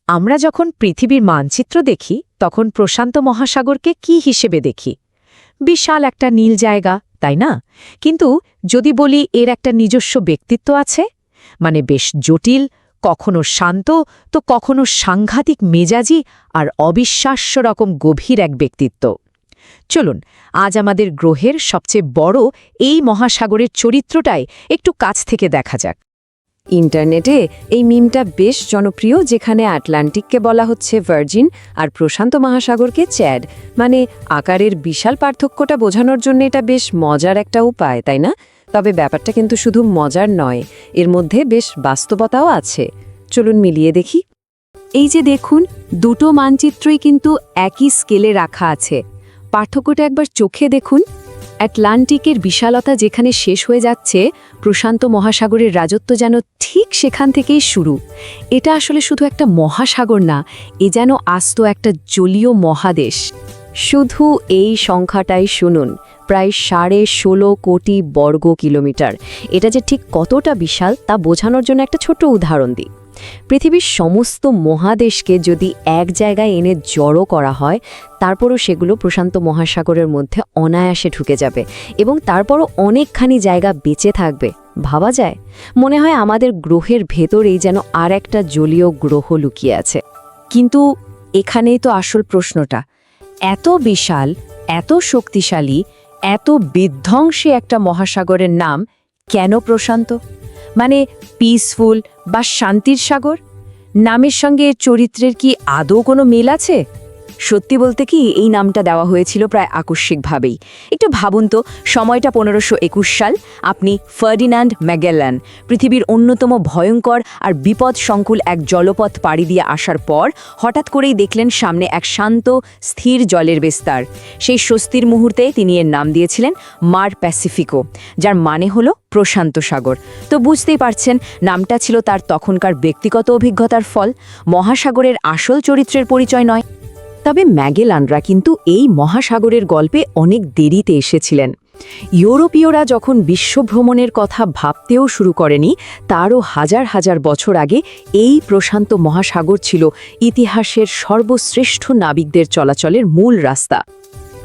আমরা যখন পৃথিবীর মানচিত্র দেখি তখন প্রশান্ত মহাসাগরকে কি হিসেবে দেখি? বিশাল একটা নীল জায়গা, তাই না? কিন্তু যদি বলি এর একটা নিজস্ব ব্যক্তিত্ব আছে, মানে বেশ জটিল, কখনো শান্ত তো কখনো সাংঘাতিক মেজাজি আর অবিশ্বাস্য রকম গভীর এক ব্যক্তিত্ব। চলুন আজ আমাদের গ্রহের সবচেয়ে বড় এই মহাসাগরের চরিত্রটাই একটু কাছ থেকে দেখা যাক। ইন্টারনেটে এই মিমটা বেশ জনপ্রিয়, যেখানে আটলান্টিককে বলা হচ্ছে ভার্জিন আর প্রশান্ত মহাসাগরকে চ্যাড। মানে আকারের বিশাল পার্থক্যটা বোঝানোর জন্য এটা বেশ মজার একটা উপায়, তাই না? তবে ব্যাপারটা কিন্তু শুধু মজার নয়, এর মধ্যে বেশ বাস্তবতাও আছে। চলুন মিলিয়ে দেখি। এই যে দেখুন, দুটো মানচিত্রই কিন্তু একই স্কেলে রাখা আছে। পার্থক্যটা একবার চোখে দেখুন। আটলান্টিকের বিশালতা যেখানে শেষ হয়ে যাচ্ছে, প্রশান্ত মহাসাগরের রাজত্ব যেন ঠিক সেখান থেকেই শুরু। এটা আসলে শুধু একটা মহাসাগর না, এ যেন আস্ত একটা জলীয় মহাদেশ। শুধু এই সংখ্যাটাই শুনুন, প্রায় 16.5 কোটি বর্গ কিলোমিটার। এটা যে ঠিক কতটা বিশাল তা বোঝানোর জন্য একটা ছোট উদাহরণ দিই। পৃথিবীর সমস্ত মহাদেশকে যদি এক জায়গায় এনে জড়ো করা হয়, তারপরও সেগুলো প্রশান্ত মহাসাগরের মধ্যে অনায়াসে ঢুকে যাবে এবং তারপরও অনেকখানি জায়গা বেঁচে থাকবে। ভাবা যায়, মনে হয় আমাদের গ্রহের ভেতরেই যেন আর একটা জলীয় গ্রহ লুকিয়ে আছে। কিন্তু এখানেই তো আসল প্রশ্নটা, এত বিশাল, এত শক্তিশালী, এত বিধ্বংসী একটা মহাসাগরের নাম কেন প্রশান্ত? মানে পিসফুল বা শান্তির সাগর? নামের সঙ্গে চরিত্রের কি আদৌ কোনো মিল আছে? সত্যি বলতে কি, এই নামটা দেওয়া হয়েছিল প্রায় আকস্মিকভাবেই। একটু ভাবুন তো, সময়টা 1521 সাল। আপনি ফার্ডিনান্ড ম্যাগেলান পৃথিবীর অন্যতম ভয়ঙ্কর আর বিপদসংকুল এক জলপথ পাড়ি দিয়ে আসার পর হঠাৎ করেই দেখলেন সামনে এক শান্ত, স্থির জলের বিস্তার। সেই স্বস্তির মুহূর্তে তিনি এর নাম দিয়েছিলেন মার প্যাসিফিকো, যার মানে হলো প্রশান্ত সাগর। তো বুঝতেই পারছেন, নামটা ছিল তার তখনকার ব্যক্তিগত অভিজ্ঞতার ফল, মহাসাগরের আসল চরিত্রের পরিচয় নয়। তবে ম্যাগেলানরা কিন্তু এই মহাসাগরের গল্পে অনেক দেরিতে এসেছিলেন। ইউরোপীয়রা যখন বিশ্বভ্রমণের কথা ভাবতেও শুরু করেনি, তারও হাজার হাজার বছর আগে এই প্রশান্ত মহাসাগর ছিল ইতিহাসের সর্বশ্রেষ্ঠ নাবিকদের চলাচলের মূল রাস্তা।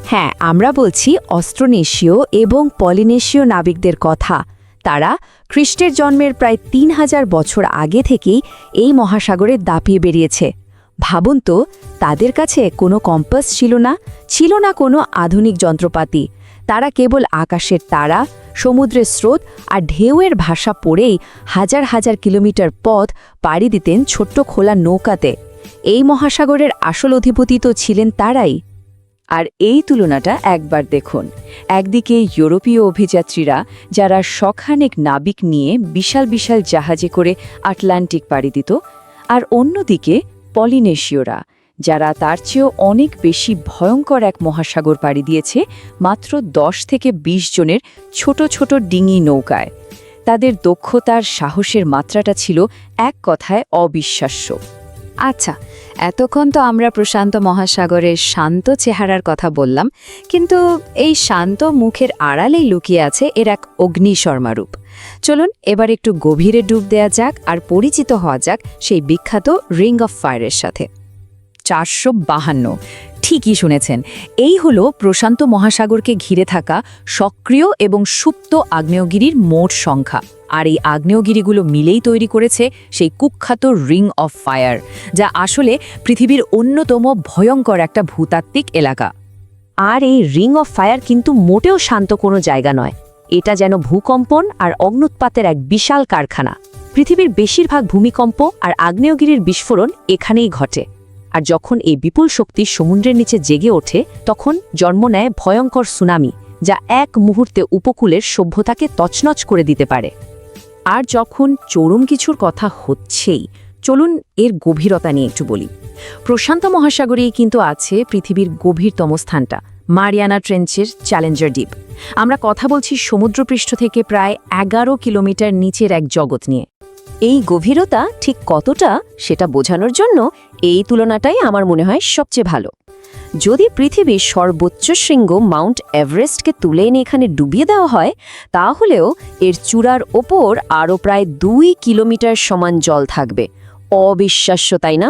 হ্যাঁ, আমরা বলছি অস্ট্রোনেশীয় এবং পলিনেশীয় নাবিকদের কথা। তারা খ্রিস্টের জন্মের প্রায় 3000 বছর আগে থেকেই এই মহাসাগরে দাপিয়ে বেরিয়েছে। ভাবুন তো, তাদের কাছে কোনো কম্পাস ছিল না কোনো আধুনিক যন্ত্রপাতি। তারা কেবল আকাশের তারা, সমুদ্রের স্রোত আর ঢেউয়ের ভাষা পড়েই হাজার হাজার কিলোমিটার পথ পাড়ি দিতেন ছোট্ট খোলা নৌকাতে। এই মহাসাগরের আসল অধিপতি তো ছিলেন তারাই। আর এই তুলনাটা একবার দেখুন। একদিকে ইউরোপীয় অভিযাত্রীরা, যারা শখানেক নাবিক নিয়ে বিশাল বিশাল জাহাজে করে আটলান্টিক পাড়ি দিত, আর অন্যদিকে পলিনেশীয়রা, যারা তার চেয়েও অনেক বেশি ভয়ঙ্কর এক মহাসাগর পাড়ি দিয়েছে মাত্র 10 থেকে 20 জনের ছোট ছোট ডিঙি নৌকায়। তাদের দক্ষতার, সাহসের মাত্রাটা ছিল এক কথায় অবিশ্বাস্য। আচ্ছা, এতক্ষণ তো আমরা প্রশান্ত মহাসাগরের শান্ত চেহারার কথা বললাম, কিন্তু এই শান্ত মুখের আড়ালেই লুকিয়ে আছে এর এক অগ্নিশর্মা রূপ। চলুন এবার একটু গভীরে ডুব দেয়া যাক আর পরিচিত হওয়া যাক সেই বিখ্যাত রিং অফ ফায়ারের সাথে। 452, ঠিকই শুনেছেন, এই হলো প্রশান্ত মহাসাগরকে ঘিরে থাকা সক্রিয় এবং সুপ্ত আগ্নেয়গিরির মোট সংখ্যা। আর এই আগ্নেয়গিরিগুলো মিলেই তৈরি করেছে সেই কুখ্যাত রিং অফ ফায়ার, যা আসলে পৃথিবীর অন্যতম ভয়ঙ্কর একটা ভূতাত্ত্বিক এলাকা। আর এই রিং অফ ফায়ার কিন্তু মোটেও শান্ত কোনো জায়গা নয়। এটা যেন ভূকম্পন আর অগ্নুৎপাতের এক বিশাল কারখানা। পৃথিবীর বেশিরভাগ ভূমিকম্প আর আগ্নেয়গিরির বিস্ফোরণ এখানেই ঘটে। আর যখন এই বিপুল শক্তি সমুদ্রের নিচে জেগে ওঠে, তখন জন্ম নেয় ভয়ঙ্কর সুনামি, যা এক মুহূর্তে উপকূলের সভ্যতাকে তছনছ করে দিতে পারে। আর যখন চরম কিছুর কথা হচ্ছেই, চলুন এর গভীরতা নিয়ে একটু বলি। প্রশান্ত মহাসাগরেই কিন্তু আছে পৃথিবীর গভীরতম স্থানটা, মারিয়ানা ট্রেঞ্চের চ্যালেঞ্জার দ্বীপ। আমরা কথা বলছি সমুদ্রপৃষ্ঠ থেকে প্রায় 11 কিলোমিটার নিচের এক জগৎ নিয়ে। এই গভীরতা ঠিক কতটা সেটা বোঝানোর জন্য এই তুলনাটাই আমার মনে হয় সবচেয়ে ভালো। যদি পৃথিবীর সর্বোচ্চ শৃঙ্গ মাউন্ট এভারেস্টকে তুলে এনে এখানে ডুবিয়ে দেওয়া হয়, তাহলেও এর চূড়ার ওপর আরও প্রায় 2 কিলোমিটার সমান জল থাকবে। অবিশ্বাস্য, তাই না?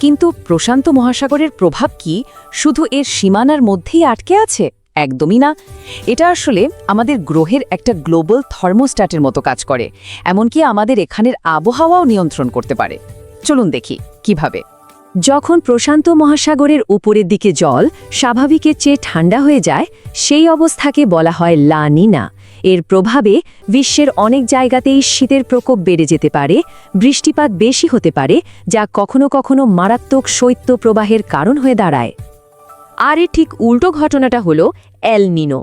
কিন্তু প্রশান্ত মহাসাগরের প্রভাব কি শুধু এর সীমানার মধ্যেই আটকে আছে? একদমই না। এটা আসলে আমাদের গ্রহের একটা গ্লোবাল থার্মোস্ট্যাটের মতো কাজ করে, এমনকি আমাদের এখানের আবহাওয়াও নিয়ন্ত্রণ করতে পারে। চলুন দেখি কিভাবে। যখন প্রশান্ত মহাসাগরের উপরের দিকে জল স্বাভাবিকের চেয়ে ঠান্ডা হয়ে যায়, সেই অবস্থাকে বলা হয় লা নিনা। এর প্রভাবে বিশ্বের অনেক জায়গাতেই শীতের প্রকোপ বেড়ে যেতে পারে, বৃষ্টিপাত বেশি হতে পারে, যা কখনো কখনো মারাত্মক শৈত্য প্রবাহের কারণ হয়ে দাঁড়ায়। আর এর ঠিক উল্টো ঘটনাটা হলো এল নিনো।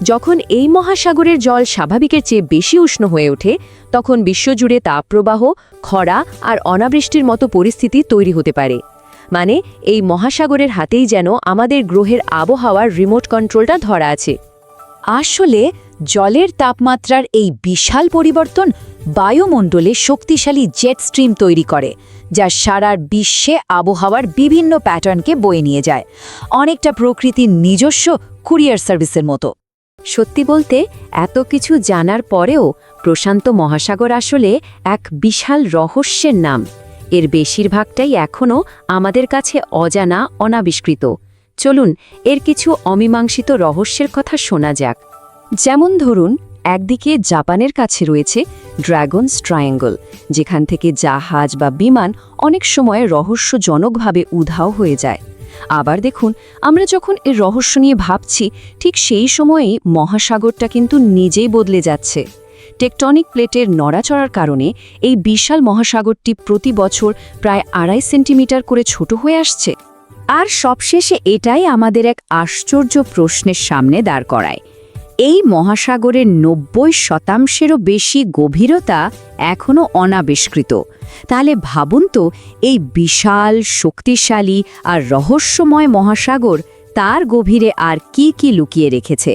যখন এই মহাসাগরের জল স্বাভাবিকের চেয়ে বেশি উষ্ণ হয়ে ওঠে, তখন বিশ্বজুড়ে তাপপ্রবাহ, খরা আর অনাবৃষ্টির মতো পরিস্থিতি তৈরি হতে পারে। মানে এই মহাসাগরের হাতেই যেন আমাদের গ্রহের আবহাওয়ার রিমোট কন্ট্রোলটা ধরা আছে। আসলে জলের তাপমাত্রার এই বিশাল পরিবর্তন বায়ুমণ্ডলে শক্তিশালী জেট স্ট্রিম তৈরি করে, যা সারা বিশ্বে আবহাওয়ার বিভিন্ন প্যাটার্নকে বয়ে নিয়ে যায়, অনেকটা প্রকৃতির নিজস্ব কুরিয়ার সার্ভিসের মতো। সত্যি বলতে, এত কিছু জানার পরেও প্রশান্ত মহাসাগর আসলে এক বিশাল রহস্যের নাম। এর বেশিরভাগটাই এখনও আমাদের কাছে অজানা, অনাবিষ্কৃত। চলুন এর কিছু অমীমাংসিত রহস্যের কথা শোনা যাক। যেমন ধরুন, একদিকে জাপানের কাছে রয়েছে ড্রাগনস ট্রায়াঙ্গল, যেখান থেকে জাহাজ বা বিমান অনেক সময় রহস্যজনকভাবে উধাও হয়ে যায়। আবার দেখুন, আমরা যখন এর রহস্য নিয়ে ভাবছি, ঠিক সেই সময়েই মহাসাগরটা কিন্তু নিজেই বদলে যাচ্ছে। টেকটনিক প্লেটের নড়াচড়ার কারণে এই বিশাল মহাসাগরটি প্রতি বছর প্রায় 2.5 সেন্টিমিটার করে ছোট হয়ে আসছে। আর সবশেষে এটাই আমাদের এক আশ্চর্য প্রশ্নের সামনে দাঁড় করায়। এই মহাসাগরের 90% বেশি গভীরতা এখনও অনাবিষ্কৃত। তাহলে ভাবুন তো, এই বিশাল, শক্তিশালী আর রহস্যময় মহাসাগর তার গভীরে আর কি কি লুকিয়ে রেখেছে।